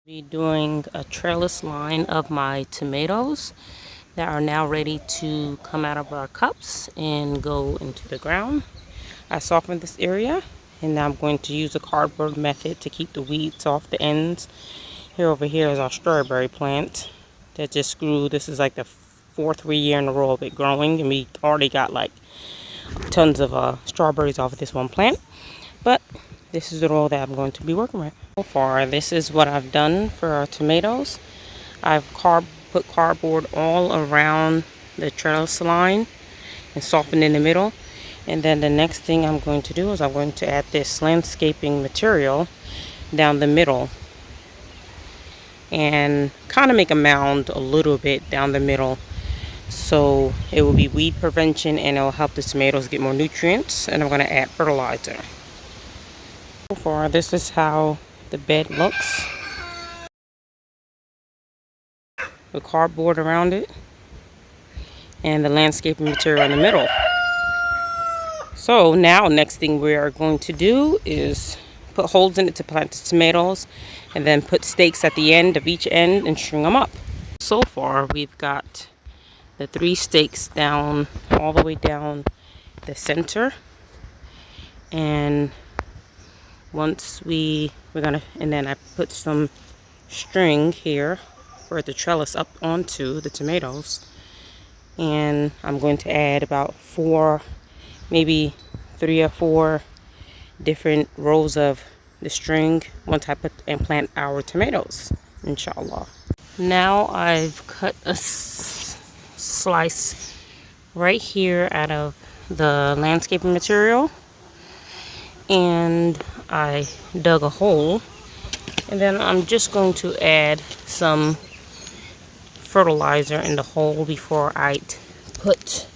Be doing a trellis line of my tomatoes that are now ready to come out of our cups and go into the ground. I softened this area and now I'm going to use a cardboard method to keep the weeds off the ends. Over here is our strawberry plant that just grew. This is like the fourth year in a row of it growing, and we already got like tons of strawberries off of this one plant. But this is the roll that I'm going to be working with. So far, this is what I've done for our tomatoes. I've put cardboard all around the trellis line and softened in the middle. And then the next thing I'm going to do is I'm going to add this landscaping material down the middle and kind of make a mound a little bit down the middle, so it will be weed prevention and it will help the tomatoes get more nutrients. And I'm going to add fertilizer. So far, this is how the bed looks with cardboard around it and the landscaping material in the middle. So now next thing we are going to do is put holes in it to plant the tomatoes, and then put stakes at the end of each end and string them up. So far we've got the 3 stakes down all the way down the center, and once we're gonna, and then I put some string here for the trellis up onto the tomatoes, and I'm going to add about 4, maybe 3 or 4 different rows of the string once I put and plant our tomatoes, inshallah. Now I've cut a slice right here out of the landscaping material, and I dug a hole, and then I'm just going to add some fertilizer in the hole before I put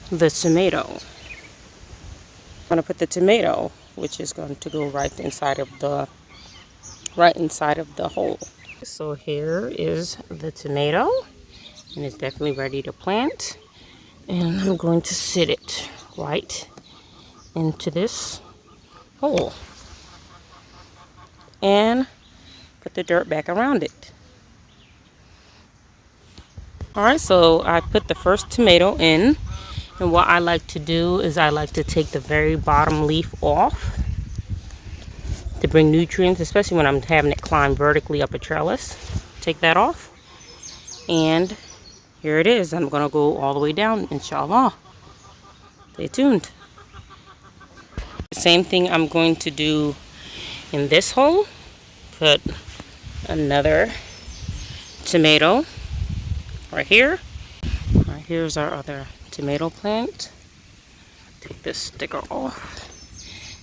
the tomato. I'm going to put the tomato, which is going to go right inside of the hole. So here is the tomato, and it's definitely ready to plant, and I'm going to sit it right into this hole and put the dirt back around it. Alright, so I put the first tomato in, and what I like to do is I like to take the very bottom leaf off to bring nutrients, especially when I'm having it climb vertically up a trellis. Take that off, and here it is. I'm going to go all the way down, inshallah. Stay tuned. The same thing I'm going to do in this hole. Put another tomato right here. Right, here's our other tomato plant. Take this sticker off.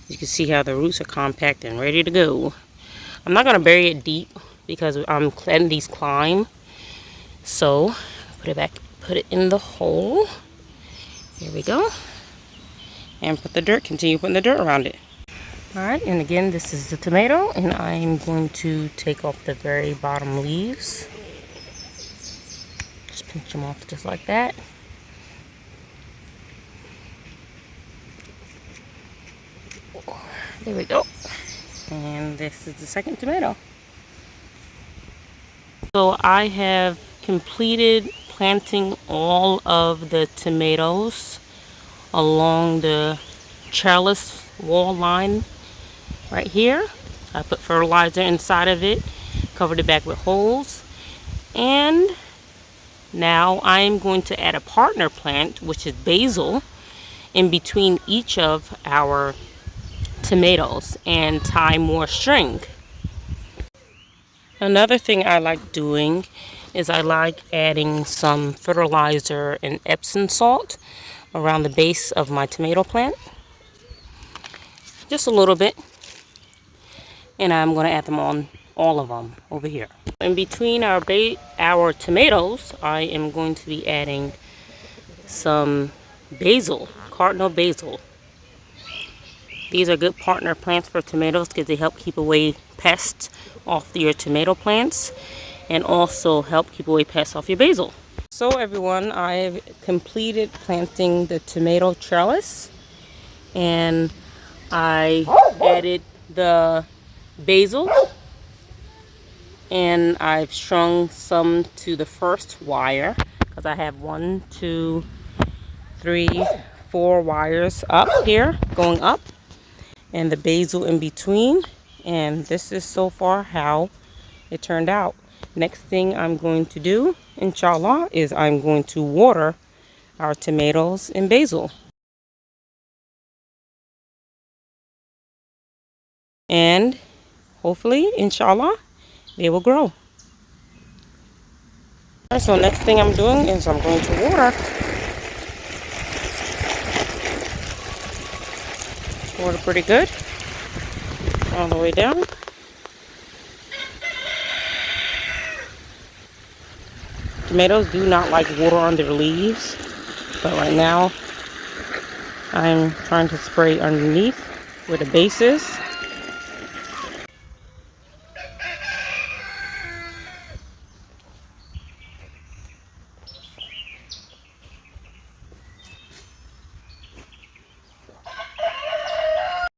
You can see how the roots are compact and ready to go. I'm not going to bury it deep because I'm letting these climb. So put it back, put it in the hole. Here we go. And put the dirt, continue putting the dirt around it. Alright, and again, this is the tomato, and I'm going to take off the very bottom leaves. Just pinch them off just like that. There we go. And this is the second tomato. So I have completed planting all of the tomatoes along the trellis wall line right here. I put fertilizer inside of it, covered it back with holes, and now I'm going to add a partner plant, which is basil, in between each of our tomatoes and tie more string. Another thing I like doing is I like adding some fertilizer and Epsom salt around the base of my tomato plant. Just a little bit. And I'm going to add them on all of them over here. In between our tomatoes, I am going to be adding some basil, cardinal basil. These are good partner plants for tomatoes because they help keep away pests off your tomato plants and also help keep away pests off your basil. So everyone, I've completed planting the tomato trellis, and I added the basil and I've strung some to the first wire because I have 1, 2, 3, 4 wires up here going up, and the basil in between. And this is so far how it turned out. Next thing I'm going to do, inshallah, is I'm going to water our tomatoes and basil. And hopefully, inshallah, they will grow. Alright, so next thing I'm doing is I'm going to water. Water pretty good. All the way down. Tomatoes do not like water on their leaves, but right now I'm trying to spray underneath where the base is.